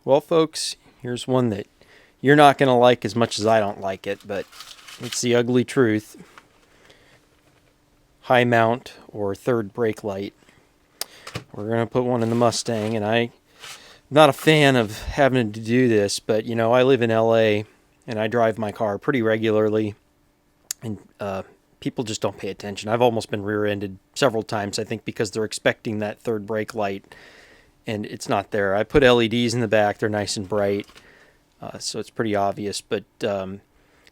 Well, folks, here's one that you're not going to like as much as I don't like it, but it's the ugly truth. High mount or third brake light. We're going to put one in the Mustang, and I'm not a fan of having to do this, but I live in LA and I drive my car pretty regularly, and people just don't pay attention. I've almost been rear-ended several times, I think, because they're expecting that third brake light and it's not there. I put LEDs in the back, they're nice and bright, so it's pretty obvious, but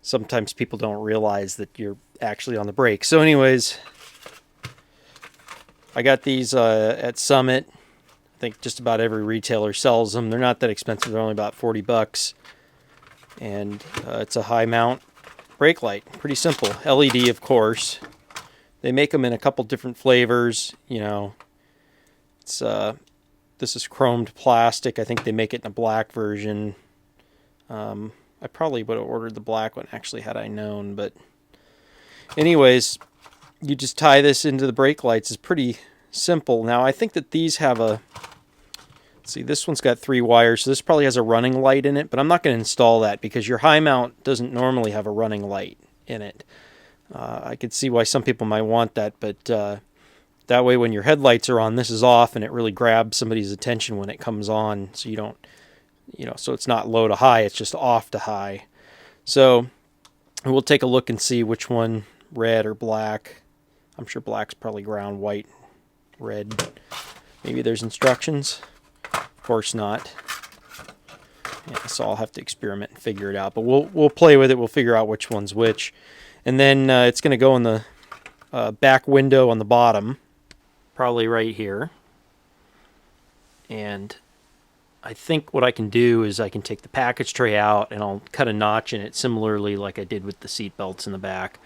sometimes people don't realize that you're actually on the brake. So anyways, I got these at Summit. I think just about every retailer sells them. They're not that expensive. They're only about $40. And it's a high mount brake light. Pretty simple. LED, of course. They make them in a couple different flavors. It's this is chromed plastic. I think they make it in a black version. I probably would have ordered the black one, actually, had I known. But anyways, you just tie this into the brake lights. It's pretty simple. Now, I think that these have a... See, this one's got 3 wires, so this probably has a running light in it, but I'm not going to install that because your high mount doesn't normally have a running light in it. I could see why some people might want that, but that way when your headlights are on, this is off, and it really grabs somebody's attention when it comes on, so you don't, so it's not low to high, it's just off to high. So we'll take a look and see which one, red or black. I'm sure black's probably ground, white, red. Maybe there's instructions. Of course not. Yeah, so I'll have to experiment and figure it out. But we'll play with it. We'll figure out which one's which. And then it's going to go in the back window on the bottom, probably right here. And I think what I can do is I can take the package tray out and I'll cut a notch in it similarly like I did with the seat belts in the back.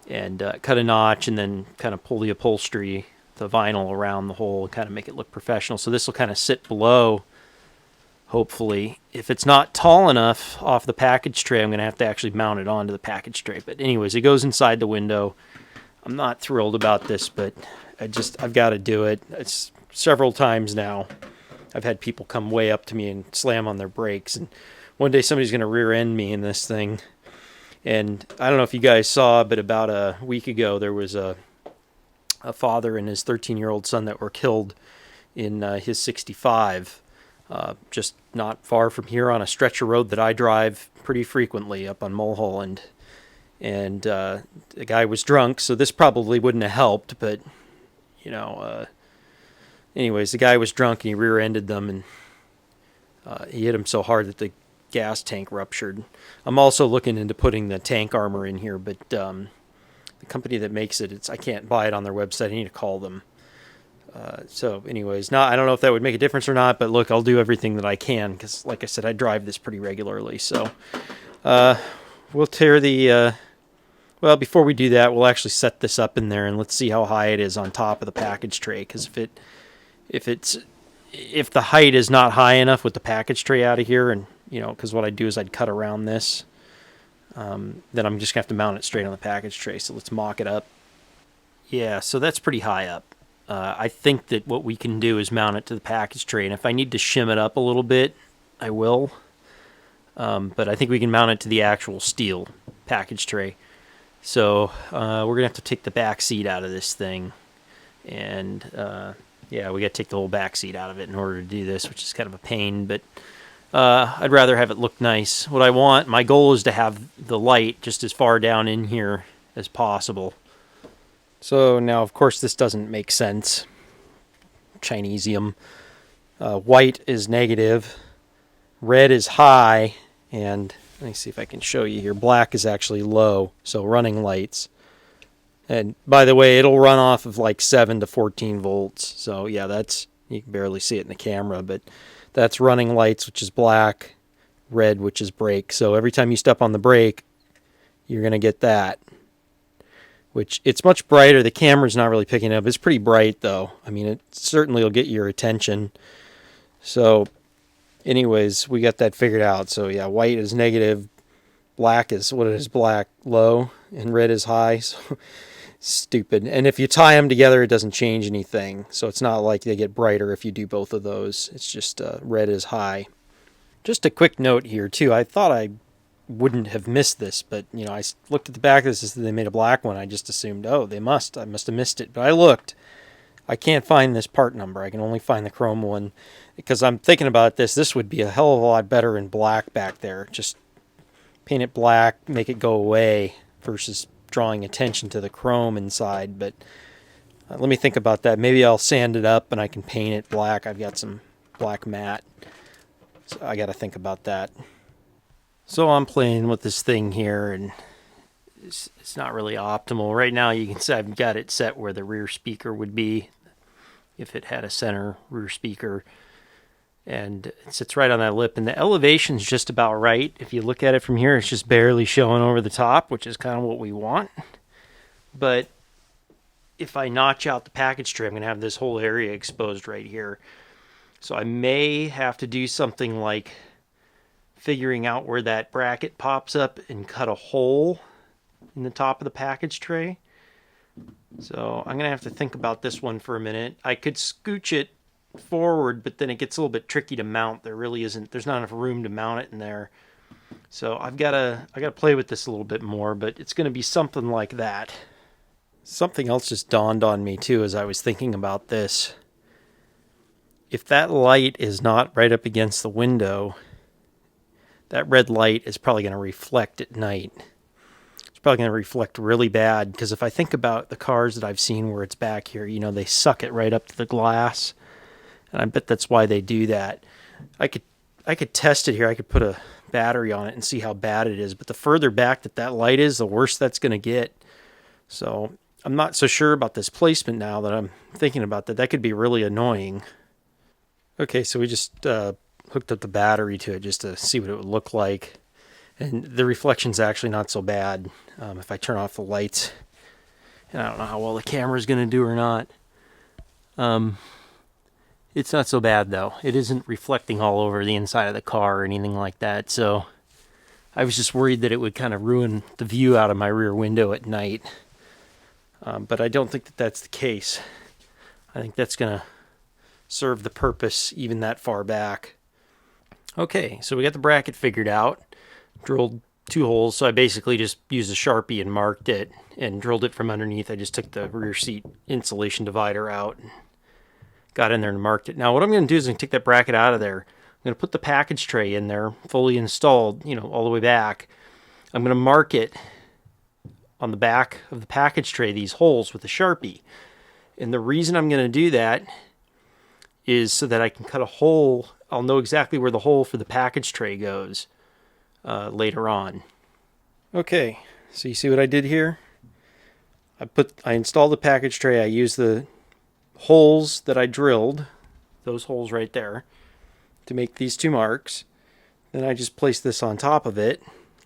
And cut a notch and then kind of pull the upholstery, the vinyl around the hole, and kind of make it look professional. So this will kind of sit below, hopefully. If it's not tall enough off the package tray, I'm going to have to actually mount it onto the package tray. But anyways, it goes inside the window. I'm not thrilled about this, but I've got to do it. It's several times now. I've had people come way up to me and slam on their brakes, and one day somebody's going to rear end me in this thing. And I don't know if you guys saw, but about a week ago there was a father and his 13-year-old son that were killed in his 65, just not far from here on a stretch of road that I drive pretty frequently up on Mulholland. And the guy was drunk, so this probably wouldn't have helped, but, anyways, the guy was drunk and he rear-ended them, and he hit him so hard that the gas tank ruptured. I'm also looking into putting the tank armor in here, but the company that makes it, I can't buy it on their website. I need to call them. So anyways, I don't know if that would make a difference or not, but look, I'll do everything that I can because, like I said, I drive this pretty regularly. So we'll tear the... well, before we do that, we'll actually set this up in there and let's see how high it is on top of the package tray, because if the height is not high enough with the package tray out of here, and because what I'd do is I'd cut around this, then I'm just gonna have to mount it straight on the package tray. So let's mock it up. Yeah, so that's pretty high up. I think that what we can do is mount it to the package tray, and if I need to shim it up a little bit, I will. But I think we can mount it to the actual steel package tray. So we're gonna have to take the back seat out of this thing, and yeah, we got to take the whole back seat out of it in order to do this, which is kind of a pain, but I'd rather have it look nice. My goal is to have the light just as far down in here as possible. So now, of course, this doesn't make sense. Chinesium. White is negative, red is high, and let me see if I can show you here. Black is actually low, so running lights. And by the way, it'll run off of like 7 to 14 volts. So yeah, you can barely see it in the camera, but that's running lights, which is black, red, which is brake. So every time you step on the brake, you're going to get that, which it's much brighter. The camera's not really picking it up. It's pretty bright though. I mean, it certainly will get your attention. So anyways, we got that figured out. So yeah, white is negative, black is black, low, and red is high. So stupid. And if you tie them together, it doesn't change anything. So it's not like they get brighter if you do both of those. It's just red is high. Just a quick note here too. I thought I wouldn't have missed this, but I looked at the back of this and they made a black one. I just assumed, oh, I must have missed it. But I looked. I can't find this part number. I can only find the chrome one because I'm thinking about this. This would be a hell of a lot better in black back there. Just paint it black, make it go away versus drawing attention to the chrome inside. But let me think about that. Maybe I'll sand it up and I can paint it black. I've got some black matte. So I got to think about that. So I'm playing with this thing here, and it's not really optimal. Right now you can see I've got it set where the rear speaker would be if it had a center rear speaker. And it sits right on that lip, and the elevation's just about right. If you look at it from here, it's just barely showing over the top, which is kind of what we want. But if I notch out the package tray, I'm going to have this whole area exposed right here. So I may have to do something like figuring out where that bracket pops up and cut a hole in the top of the package tray. So I'm going to have to think about this one for a minute. I could scooch it forward, but then it gets a little bit tricky to mount. There's not enough room to mount it in there. So I got to play with this a little bit more, but it's going to be something like that. Something else just dawned on me too as I was thinking about this. If that light is not right up against the window, that red light is probably going to reflect at night. It's probably going to reflect really bad, because if I think about the cars that I've seen where it's back here, they suck it right up to the glass. And I bet that's why they do that. I could test it here. I could put a battery on it and see how bad it is. But the further back that light is, the worse that's going to get. So I'm not so sure about this placement now that I'm thinking about that. That could be really annoying. Okay, so we just hooked up the battery to it just to see what it would look like. And the reflection's actually not so bad if I turn off the lights. And I don't know how well the camera's going to do or not. It's not so bad, though. It isn't reflecting all over the inside of the car or anything like that. So I was just worried that it would kind of ruin the view out of my rear window at night. But I don't think that that's the case. I think that's going to serve the purpose even that far back. Okay, so we got the bracket figured out. Drilled 2 holes, so I basically just used a Sharpie and marked it and drilled it from underneath. I just took the rear seat insulation divider out and got in there and marked it. Now what I'm going to do is I'm going to take that bracket out of there. I'm going to put the package tray in there, fully installed, all the way back. I'm going to mark it on the back of the package tray, these holes, with a Sharpie. And the reason I'm going to do that is so that I can cut a hole. I'll know exactly where the hole for the package tray goes later on. Okay, so you see what I did here? I installed the package tray. I used the holes that I drilled, those holes right there, to make these 2 marks. Then I just placed this on top of it,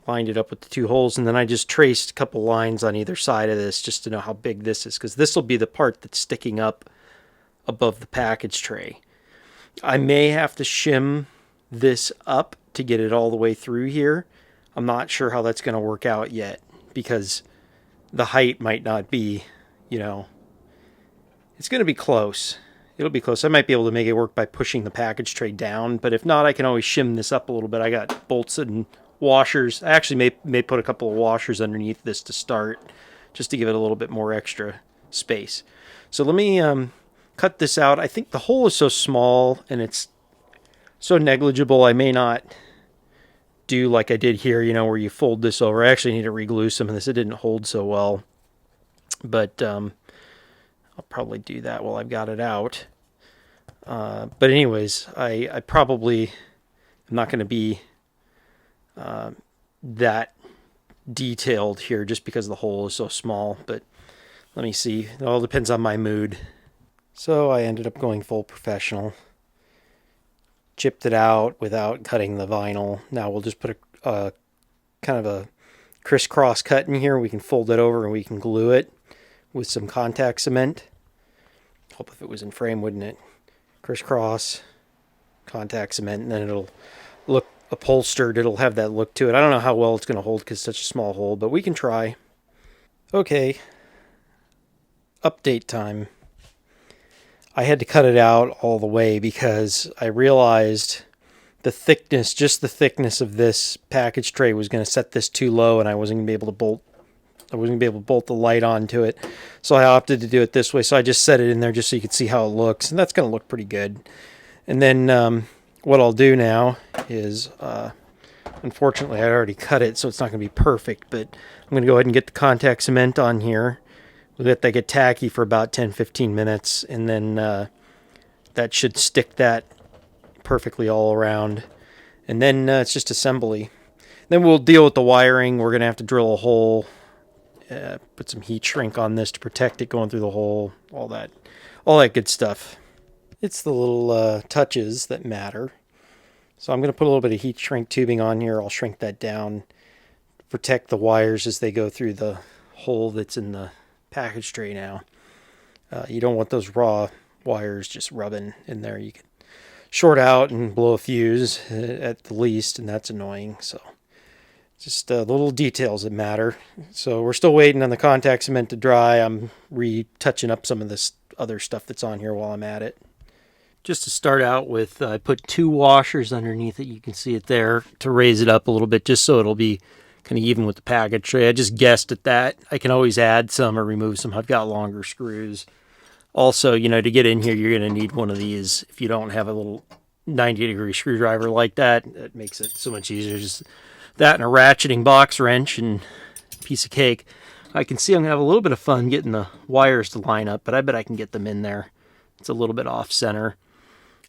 lined it up with the 2 holes, and then I just traced a couple lines on either side of this just to know how big this is, because this will be the part that's sticking up above the package tray. I may have to shim this up to get it all the way through here. I'm not sure how that's going to work out yet, because the height might not be, it's going to be close. It'll be close. I might be able to make it work by pushing the package tray down, but if not, I can always shim this up a little bit. I got bolts and washers. I actually may put a couple of washers underneath this to start, just to give it a little bit more extra space. So let me cut this out. I think the hole is so small and it's so negligible, I may not do like I did here, where you fold this over. I actually need to re-glue some of this. It didn't hold so well. But I'll probably do that while I've got it out. But anyways, I probably am not going to be that detailed here just because the hole is so small. But let me see. It all depends on my mood. So I ended up going full professional. Chipped it out without cutting the vinyl. Now we'll just put a kind of a crisscross cut in here. We can fold it over and we can glue it with some contact cement. Hope if it was in frame, wouldn't it? Crisscross, contact cement, and then it'll look upholstered. It'll have that look to it. I don't know how well it's going to hold because it's such a small hole, but we can try. Okay. Update time. I had to cut it out all the way because I realized the thickness, just the thickness of this package tray was going to set this too low, and I wasn't going to be able to bolt. I wasn't going to be able to bolt the light onto it, so I opted to do it this way. So I just set it in there just so you could see how it looks, and that's going to look pretty good. And then what I'll do now is, unfortunately, I already cut it, so it's not going to be perfect, but I'm going to go ahead and get the contact cement on here. We'll let that get tacky for about 10-15 minutes, and then that should stick that perfectly all around. And then it's just assembly. Then we'll deal with the wiring. We're going to have to drill a hole, put some heat shrink on this to protect it going through the hole, all that good stuff. It's the little touches that matter. So I'm going to put a little bit of heat shrink tubing on here. I'll shrink that down, protect the wires as they go through the hole that's in the package tray now. You don't want those raw wires just rubbing in there. You can short out and blow a fuse at the least, and that's annoying. So just little details that matter. So we're still waiting on the contact cement to dry. I'm retouching up some of this other stuff that's on here while I'm at it. Just to start out with, I put 2 washers underneath it. You can see it there to raise it up a little bit, just so it'll be kind of even with the package tray. I just guessed at that. I can always add some or remove some. I've got longer screws. Also, to get in here, you're going to need one of these. If you don't have a little 90-degree screwdriver like that, it makes it so much easier. Just that and a ratcheting box wrench and a piece of cake. I can see I'm going to have a little bit of fun getting the wires to line up, but I bet I can get them in there. It's a little bit off center.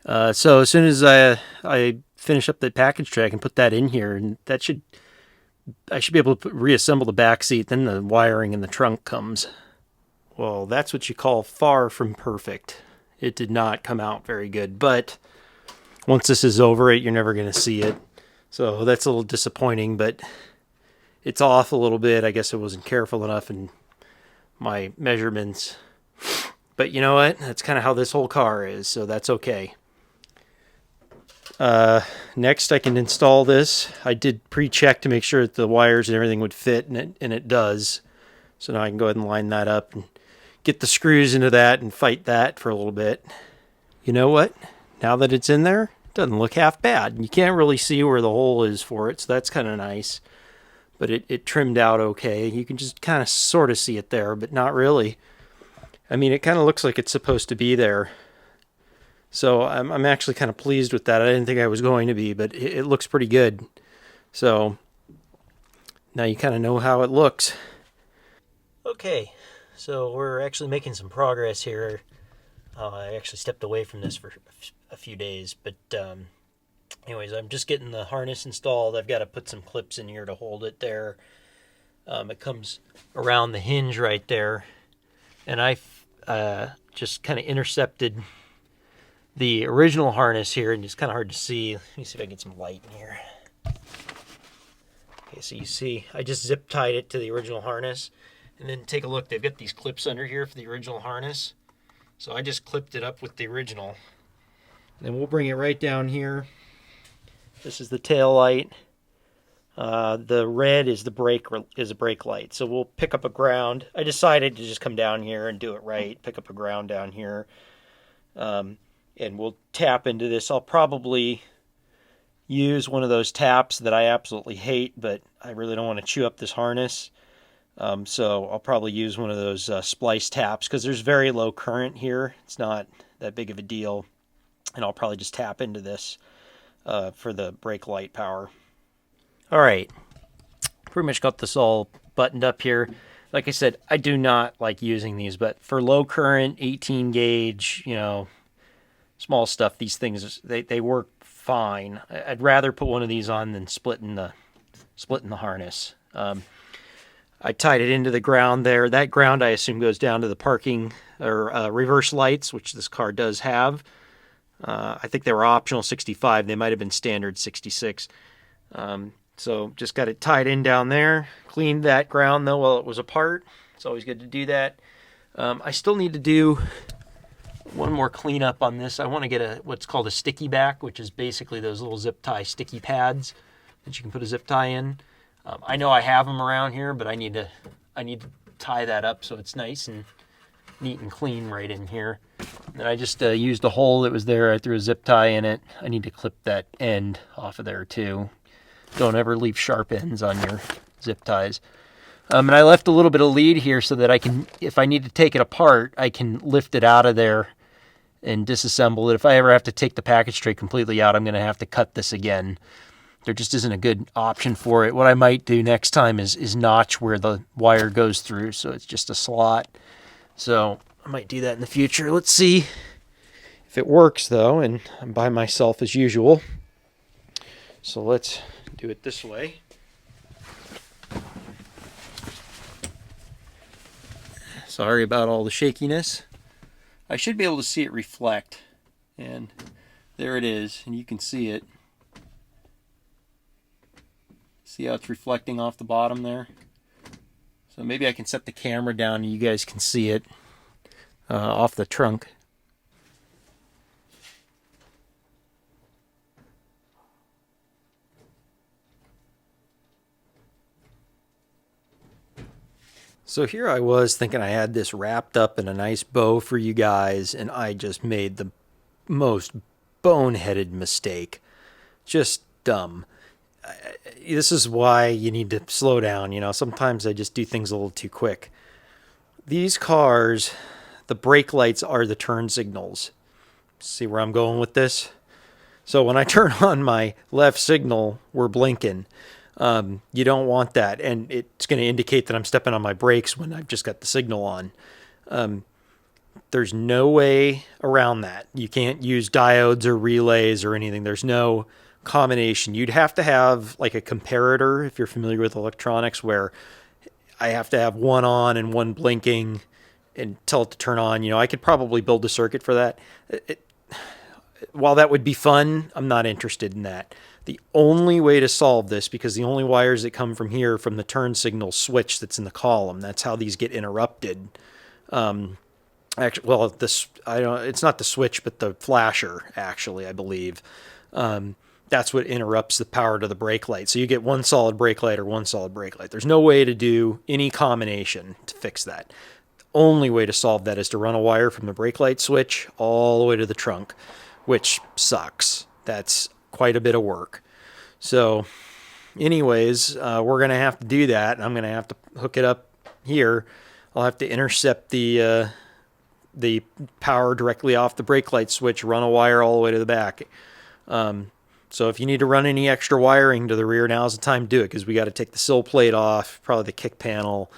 So as soon as I finish up the package tray, I can put that in here, and I should be able to reassemble the back seat. Then the wiring in the trunk comes. Well, that's what you call far from perfect. It did not come out very good, but once this is over it, you're never going to see it. So that's a little disappointing, but it's off a little bit. I guess I wasn't careful enough in my measurements. But you know what? That's kind of how this whole car is, so that's okay. Next, I can install this. I did pre-check to make sure that the wires and everything would fit, and it does. So now I can go ahead and line that up and get the screws into that and fight that for a little bit. You know what? Now that it's in there, it doesn't look half bad. You can't really see where the hole is for it, so that's kind of nice. But it trimmed out okay. You can just kind of sort of see it there, but not really. I mean, it kind of looks like it's supposed to be there. So I'm actually kind of pleased with that. I didn't think I was going to be, but it looks pretty good. So now you kind of know how it looks. Okay, so we're actually making some progress here. I actually stepped away from this for a few days, but anyways, I'm just getting the harness installed. I've got to put some clips in here to hold it there. It comes around the hinge right there, and I just kind of intercepted the original harness here, and it's kind of hard to see. Let me see if I can get some light in here. Okay, so you see, I just zip tied it to the original harness. And then take a look, they've got these clips under here for the original harness. So I just clipped it up with the original. And then we'll bring it right down here. This is the tail light. The red is a brake light. So we'll pick up a ground. I decided to just come down here and do it right. Pick up a ground down here. And we'll tap into this. I'll probably use one of those taps that I absolutely hate, but I really don't want to chew up this harness. So I'll probably use one of those splice taps because there's very low current here. It's not that big of a deal. And I'll probably just tap into this for the brake light power. All right. Pretty much got this all buttoned up here. Like I said, I do not like using these, but for low current, 18 gauge, small stuff, these things, they work fine. I'd rather put one of these on than splitting the harness. I tied it into the ground there. That ground, I assume, goes down to the parking or reverse lights, which this car does have. I think they were optional 65. They might have been standard 66. So just got it tied in down there. Cleaned that ground, though, while it was apart. It's always good to do that. I still need to do one more cleanup on this. I want to get what's called a sticky back, which is basically those little zip tie sticky pads that you can put a zip tie in. I know I have them around here, but I need to tie that up so it's nice and neat and clean right in here. And I just used a hole that was there. I threw a zip tie in it. I need to clip that end off of there too. Don't ever leave sharp ends on your zip ties. And I left a little bit of lead here so that I can, if I need to take it apart, I can lift it out of there and disassemble it. If I ever have to take the package tray completely out, I'm going to have to cut this again. There just isn't a good option for it. What I might do next time is notch where the wire goes through, so it's just a slot. So I might do that in the future. Let's see if it works, though, and I'm by myself as usual. So let's do it this way. Sorry about all the shakiness. I should be able to see it reflect, and there it is, and you can see it. See how it's reflecting off the bottom there? So maybe I can set the camera down and you guys can see it off the trunk. So here I was thinking I had this wrapped up in a nice bow for you guys, and I just made the most boneheaded mistake. Just dumb. This is why you need to slow down. You know, sometimes I just do things a little too quick. These cars, the brake lights are the turn signals. See where I'm going with this? So when I turn on my left signal, we're blinking. You don't want that, and it's going to indicate that I'm stepping on my brakes when I've just got the signal on. There's no way around that. You can't use diodes or relays or anything. There's no combination. You'd have to have like a comparator, if you're familiar with electronics, where I have to have one on and one blinking and tell it to turn on. You know, I could probably build a circuit for that. While that would be fun, I'm not interested in that. The only way to solve this, because the only wires that come from here from the turn signal switch that's in the column, that's how these get interrupted. Actually, well, this it's not the switch, but the flasher. Actually, I believe that's what interrupts the power to the brake light. So you get one solid brake light or one solid brake light. There's no way to do any combination to fix that. The only way to solve that is to run a wire from the brake light switch all the way to the trunk, which sucks. That's quite a bit of work. So anyways, we're going to have to do that. I'm going to have to hook it up here. I'll have to intercept the power directly off the brake light switch, run a wire all the way to the back. So if you need to run any extra wiring to the rear, now's the time to do it, because we got to take the sill plate off, probably the kick panel.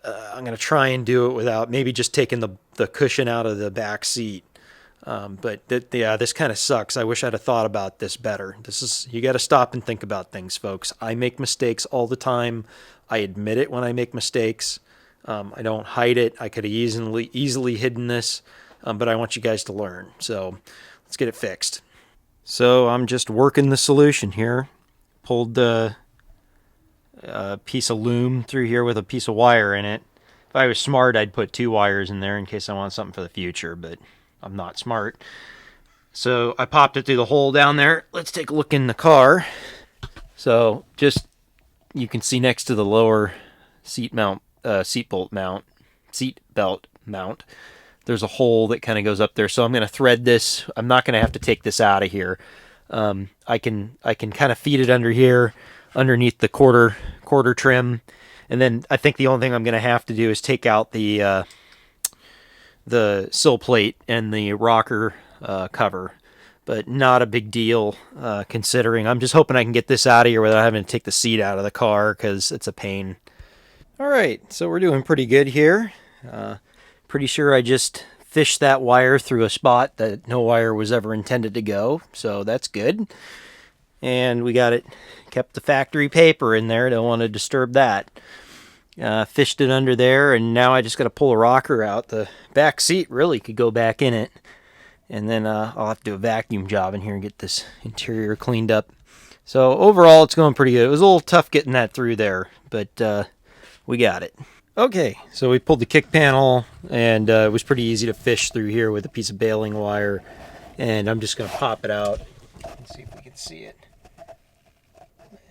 I'm going to try and do it without maybe just taking the cushion out of the back seat. This kind of sucks. I wish I'd have thought about this better. You got to stop and think about things, folks. I make mistakes all the time. I admit it when I make mistakes. I don't hide it. I could have easily hidden this, but I want you guys to learn. So let's get it fixed. So I'm just working the solution here. Pulled the piece of loom through here with a piece of wire in it. If I was smart, I'd put 2 wires in there in case I want something for the future, but I'm not smart. So I popped it through the hole down there. Let's take a look in the car. So just, you can see next to the lower seat belt mount, there's a hole that kind of goes up there. So I'm going to thread this. I'm not going to have to take this out of here. I can kind of feed it under here, underneath the quarter trim. And then I think the only thing I'm going to have to do is take out the sill plate and the rocker cover, but not a big deal considering. I'm just hoping I can get this out of here without having to take the seat out of the car, because it's a pain. All right, so we're doing pretty good here. Pretty sure I just fished that wire through a spot that no wire was ever intended to go, so that's good. And we got it, kept the factory paper in there, don't want to disturb that. Fished it under there, and now I just got to pull a rocker out. The back seat really could go back in it, and then I'll have to do a vacuum job in here and get this interior cleaned up. So overall, it's going pretty good. It was a little tough getting that through there, but we got it. Okay, so we pulled the kick panel, and it was pretty easy to fish through here with a piece of baling wire, and I'm just going to pop it out. Let's see if we can see it.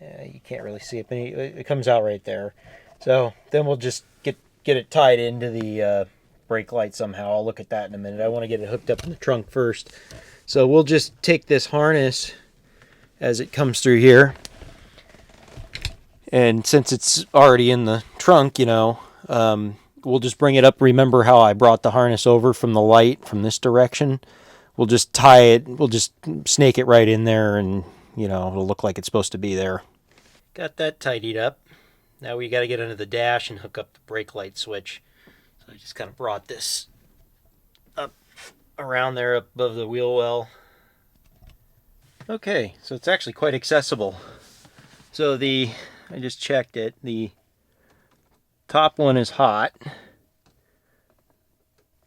You can't really see it, but it comes out right there. So then we'll just get it tied into the brake light somehow. I'll look at that in a minute. I want to get it hooked up in the trunk first. So we'll just take this harness as it comes through here. And since it's already in the trunk, you know, we'll just bring it up. Remember how I brought the harness over from the light from this direction? We'll just tie it, we'll just snake it right in there, and, you know, it'll look like it's supposed to be there. Got that tidied up. Now we got to get under the dash and hook up the brake light switch. So I just kind of brought this up around there above the wheel well. Okay, so it's actually quite accessible. So I just checked it, the top one is hot.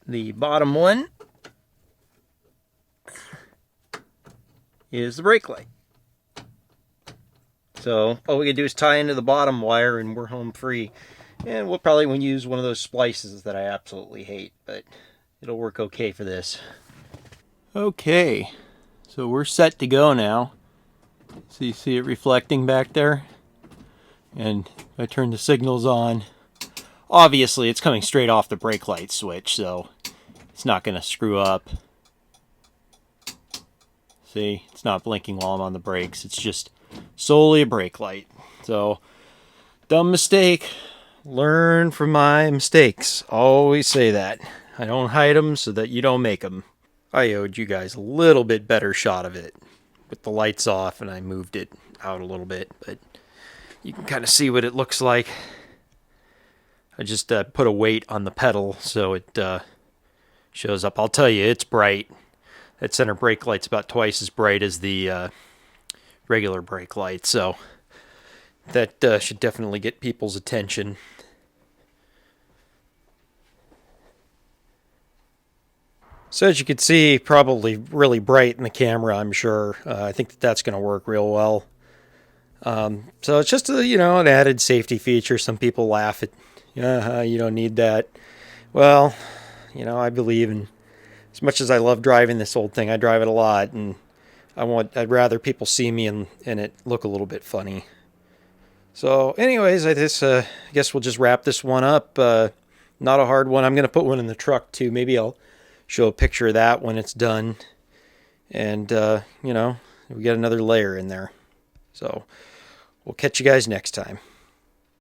The bottom one is the brake light. So all we can do is tie into the bottom wire and we're home free. And we'll probably use one of those splices that I absolutely hate, but it'll work okay for this. Okay, so we're set to go now. So you see it reflecting back there? And if I turn the signals on, obviously it's coming straight off the brake light switch, so it's not going to screw up. See, it's not blinking while I'm on the brakes. It's just solely a brake light. So, dumb mistake. Learn from my mistakes. Always say that. I don't hide them so that you don't make them. I owed you guys a little bit better shot of it with the lights off, and I moved it out a little bit, but you can kind of see what it looks like. I just put a weight on the pedal so it shows up. I'll tell you, it's bright. That center brake light's about twice as bright as the regular brake light, so that should definitely get people's attention. So as you can see, probably really bright in the camera, I'm sure. I think that's going to work real well. So it's just a, an added safety feature. Some people laugh at, you don't need that. Well, I believe in, as much as I love driving this old thing, I drive it a lot, and I'd rather people see me and it look a little bit funny. So anyways, I guess we'll just wrap this one up. Not a hard one. I'm going to put one in the truck too. Maybe I'll show a picture of that when it's done. And, we get another layer in there. So we'll catch you guys next time.